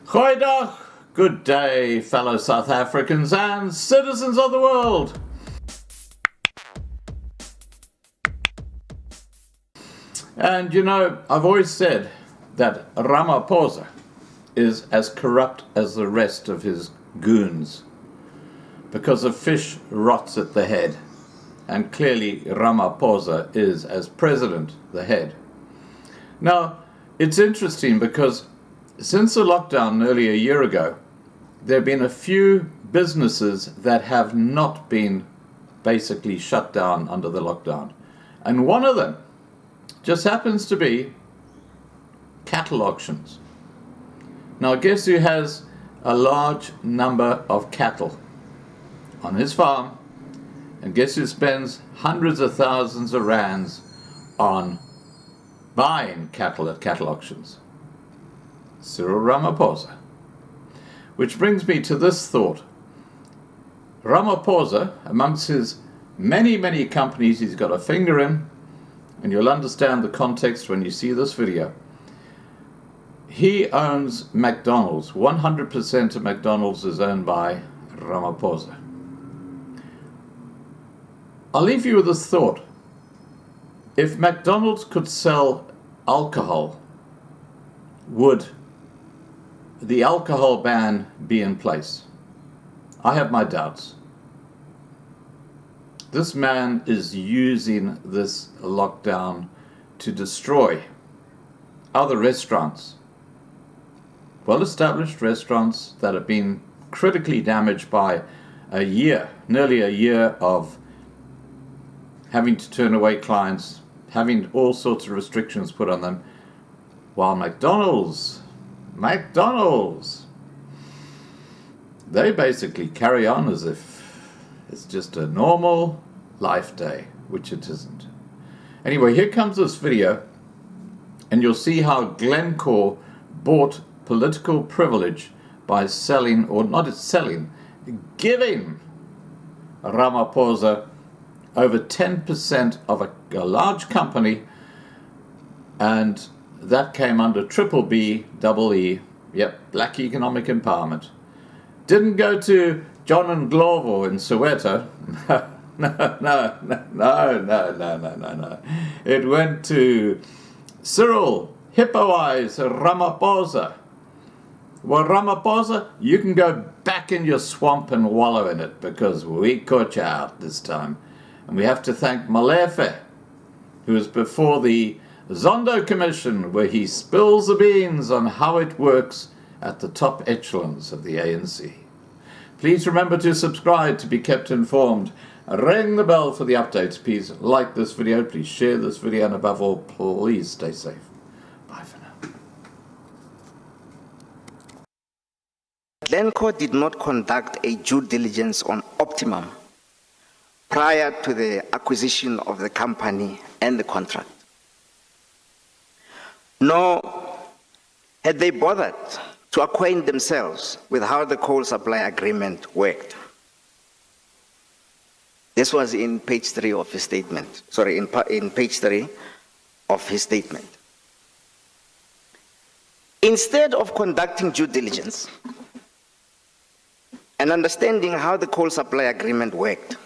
Goeiedag, good day, fellow South Africans and citizens of the world. And you know, I've always said that Ramaphosa is as corrupt as the rest of his goons because a fish rots at the head. And clearly Ramaphosa is, as president, the head. Now, it's interesting because since the lockdown nearly a year ago, there have been a few businesses that have not been basically shut down under the lockdown. And one of them just happens to be cattle auctions. Now, guess who has a large number of cattle on his farm? And guess who spends hundreds of thousands of rands on buying cattle at cattle auctions? Cyril Ramaphosa. Which brings me to this thought. Ramaphosa, amongst his many, many companies he's got a finger in, and you'll understand the context when you see this video, he owns McDonald's. 100% of McDonald's is owned by Ramaphosa. I'll leave you with this thought. If McDonald's could sell alcohol, would the alcohol ban be in place? I have my doubts. This man is using this lockdown to destroy other restaurants, well-established restaurants that have been critically damaged by nearly a year of having to turn away clients, having all sorts of restrictions put on them, while McDonald's, they basically carry on as if it's just a normal life day, which it isn't. Anyway, here comes this video, and you'll see how Glencore bought political privilege by selling, or not selling, giving Ramaphosa over 10% of a large company, and that came under triple B, double E, yep, black economic empowerment. Didn't go to John and Glovo in Soweto. No. It went to Cyril Hippo Eyes Ramaphosa. Well, Ramaphosa, you can go back in your swamp and wallow in it because we caught you out this time. And we have to thank Molefe, who was before the Zondo Commission, where he spills the beans on how it works at the top echelons of the ANC. Please remember to subscribe to be kept informed. Ring the bell for the updates. Please like this video, please share this video, and above all, please stay safe. Bye for now. Glencore did not conduct a due diligence on Optimum prior to the acquisition of the company and the contract. Nor had they bothered to acquaint themselves with how the coal supply agreement worked. This was in page 3 of his statement. In page 3 of his statement. Instead of conducting due diligence and understanding how the coal supply agreement worked,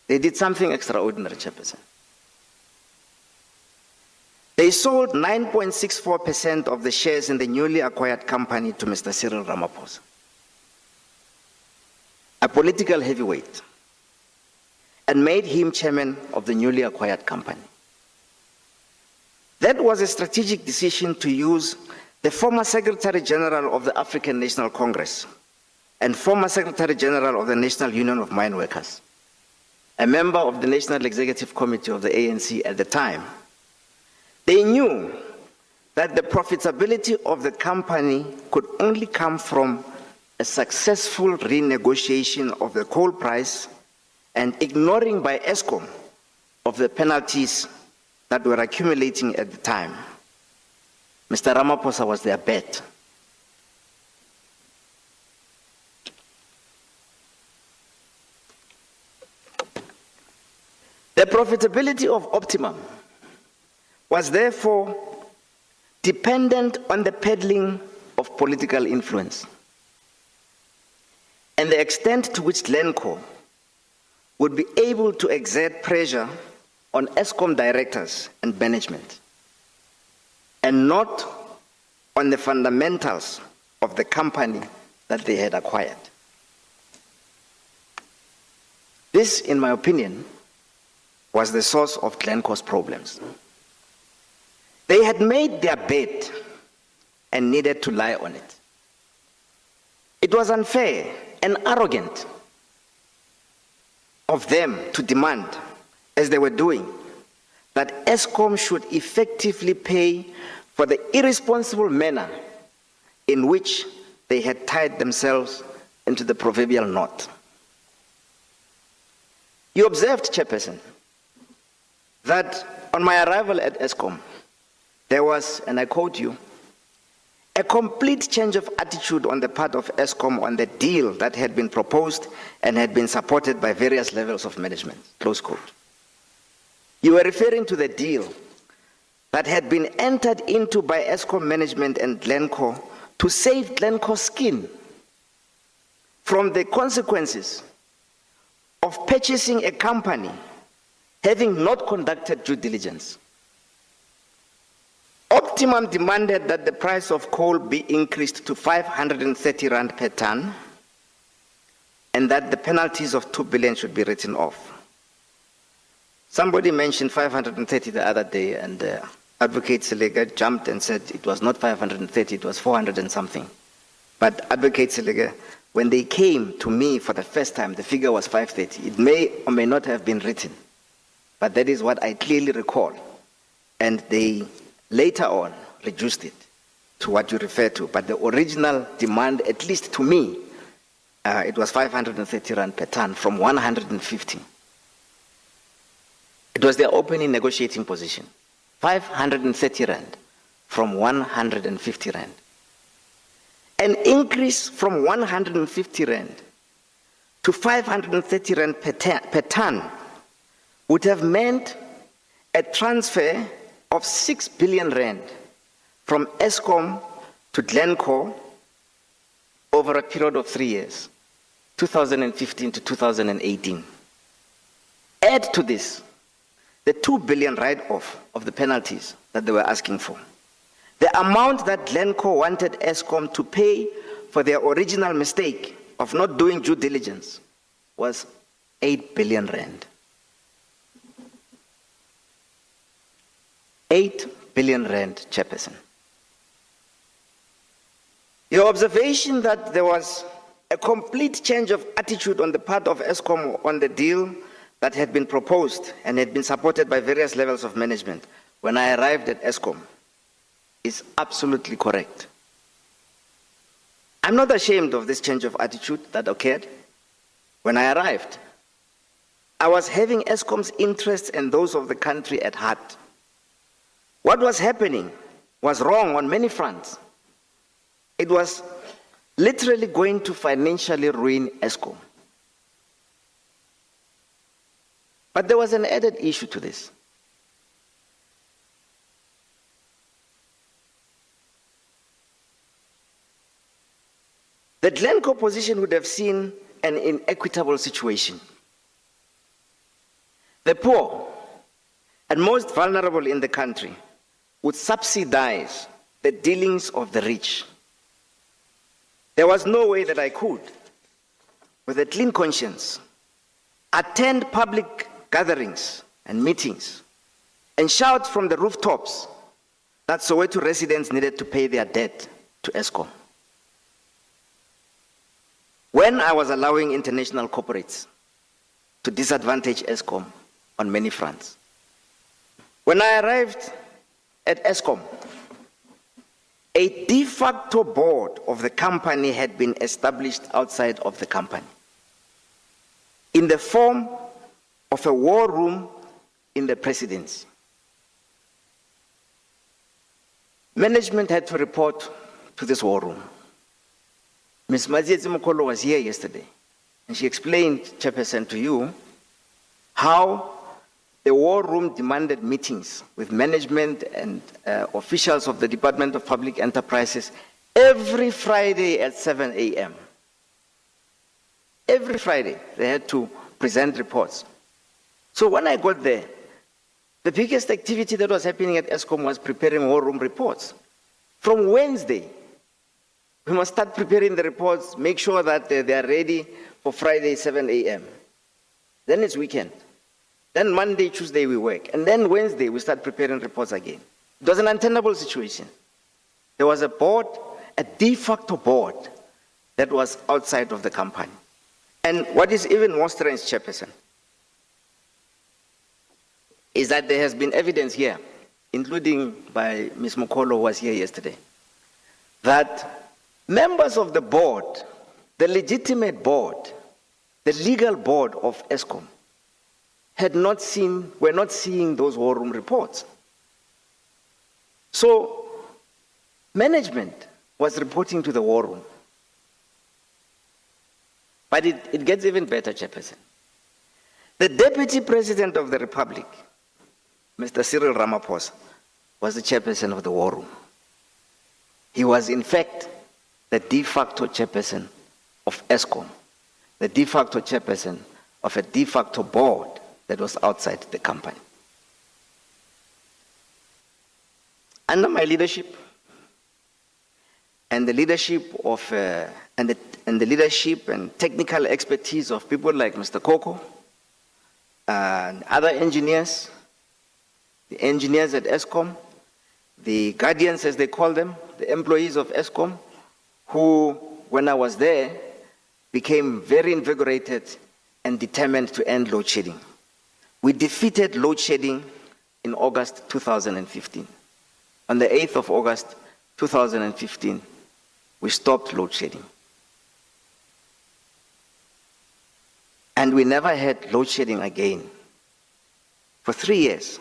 they did something extraordinary, Chairperson. They sold 9.64% of the shares in the newly acquired company to Mr. Cyril Ramaphosa, a political heavyweight, and made him chairman of the newly acquired company. That was a strategic decision to use the former Secretary General of the African National Congress and former Secretary General of the National Union of Mine Workers, a member of the National Executive Committee of the ANC at the time. They knew that the profitability of the company could only come from a successful renegotiation of the coal price and ignoring by Eskom of the penalties that were accumulating at the time. Mr. Ramaphosa was their bet. The profitability of Optimum was therefore dependent on the peddling of political influence and the extent to which Glencore would be able to exert pressure on Eskom directors and management, and not on the fundamentals of the company that they had acquired. This, in my opinion, was the source of Glencore's problems. They had made their bed and needed to lie on it. It was unfair and arrogant of them to demand, as they were doing, that Eskom should effectively pay for the irresponsible manner in which they had tied themselves into the proverbial knot. You observed, Chairperson, that on my arrival at Eskom, there was, and I quote you, a complete change of attitude on the part of Eskom on the deal that had been proposed and had been supported by various levels of management, close quote. You were referring to the deal that had been entered into by Eskom management and Glencore to save Glencore's skin from the consequences of purchasing a company having not conducted due diligence. Optimum demanded that the price of coal be increased to 530 rand per ton and that the penalties of 2 billion should be written off. Somebody mentioned 530 the other day, and Advocate Selega jumped and said it was not 530, it was 400 and something. But Advocate Selega, when they came to me for the first time, the figure was 530. It may or may not have been written, but that is what I clearly recall. And they later on reduced it to what you refer to. But the original demand, at least to me, it was 530 rand per ton from 150. It was their opening negotiating position. 530 rand from 150 rand. An increase from 150 rand to 530 rand per ton would have meant a transfer of 6 billion rand from Eskom to Glencore over a period of 3 years, 2015 to 2018. Add to this the 2 billion write-off of the penalties that they were asking for. The amount that Glencore wanted Eskom to pay for their original mistake of not doing due diligence was 8 billion rand. 8 billion rand, Chairperson. Your observation that there was a complete change of attitude on the part of Eskom on the deal that had been proposed and had been supported by various levels of management when I arrived at Eskom is absolutely correct. I'm not ashamed of this change of attitude that occurred. When I arrived, I was having Eskom's interests and those of the country at heart. What was happening was wrong on many fronts. It was literally going to financially ruin Eskom. But there was an added issue to this. The Glencore position would have seen an inequitable situation. The poor and most vulnerable in the country would subsidize the dealings of the rich. There was no way that I could, with a clean conscience, attend public gatherings and meetings and shout from the rooftops that Soweto residents needed to pay their debt to Eskom, when I was allowing international corporates to disadvantage Eskom on many fronts. When I arrived at Eskom, a de facto board of the company had been established outside of the company in the form of a war room in the presidency. Management had to report to this war room. Ms. Mazietsi Mokolo was here yesterday, and she explained, Chairperson, to you how the war room demanded meetings with management and officials of the Department of Public Enterprises every Friday at 7 a.m. Every Friday, they had to present reports. So when I got there, the biggest activity that was happening at Eskom was preparing war room reports. From Wednesday, we must start preparing the reports, make sure that they are ready for Friday, 7 a.m. Then it's weekend. Then Monday, Tuesday, we work. And then Wednesday, we start preparing reports again. It was an untenable situation. There was a board, a de facto board, that was outside of the company. And what is even more strange, Chairperson, is that there has been evidence here, including by Ms. Mokolo, who was here yesterday, that members of the board, the legitimate board, the legal board of Eskom, were not seeing those war room reports. So, management was reporting to the war room. But it gets even better, Chairperson. The Deputy President of the Republic, Mr. Cyril Ramaphosa, was the chairperson of the war room. He was, in fact, the de facto chairperson of Eskom, the de facto chairperson of a de facto board that was outside the company. Under my leadership, and the leadership of and the leadership and technical expertise of people like Mr. Koko and other engineers, the engineers at Eskom, the guardians as they call them, the employees of Eskom, who, when I was there, became very invigorated and determined to end load shedding. We defeated load shedding in August 2015. On the 8th of August 2015, we stopped load shedding. And we never had load shedding again for 3 years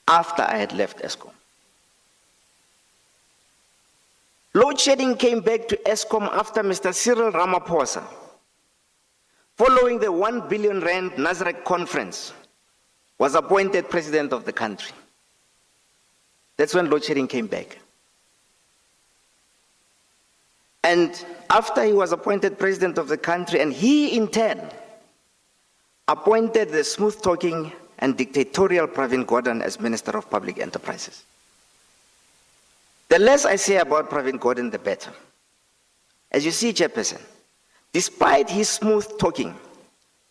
after I had left Eskom. Load shedding came back to Eskom after Mr. Cyril Ramaphosa, following the 1 billion rand Nasrec conference, was appointed president of the country. That's when load shedding came back. And after he was appointed president of the country, and he in turn appointed the smooth-talking and dictatorial Pravin Gordhan as Minister of Public Enterprises. The less I say about Pravin Gordhan, the better. As you see, Chairperson, despite his smooth talking,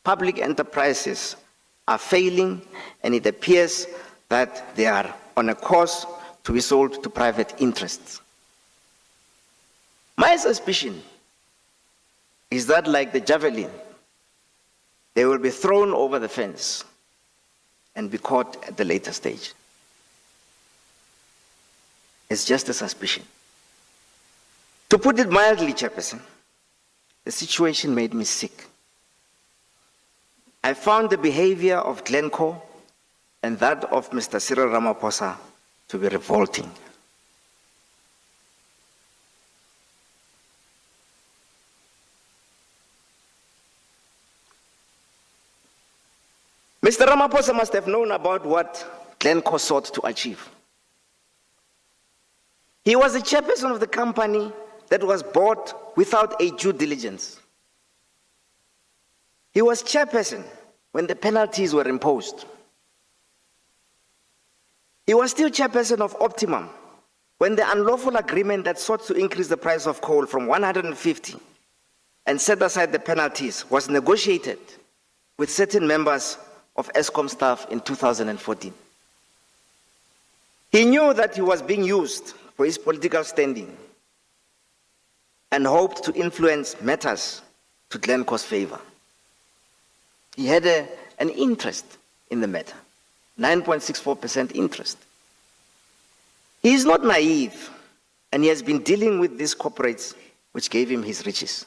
public enterprises are failing, and it appears that they are on a course to be sold to private interests. My suspicion is that, like the javelin, they will be thrown over the fence and be caught at the later stage. It's just a suspicion. To put it mildly, Chairperson, the situation made me sick. I found the behavior of Glencore and that of Mr. Cyril Ramaphosa to be revolting. Mr. Ramaphosa must have known about what Glencore sought to achieve. He was the chairperson of the company that was bought without a due diligence. He was chairperson when the penalties were imposed. He was still chairperson of Optimum when the unlawful agreement that sought to increase the price of coal from 150 and set aside the penalties was negotiated with certain members of Eskom staff in 2014. He knew that he was being used for his political standing and hoped to influence matters to Glencore's favor. He had an interest in the matter, 9.64% interest. He is not naive, and he has been dealing with these corporates which gave him his riches.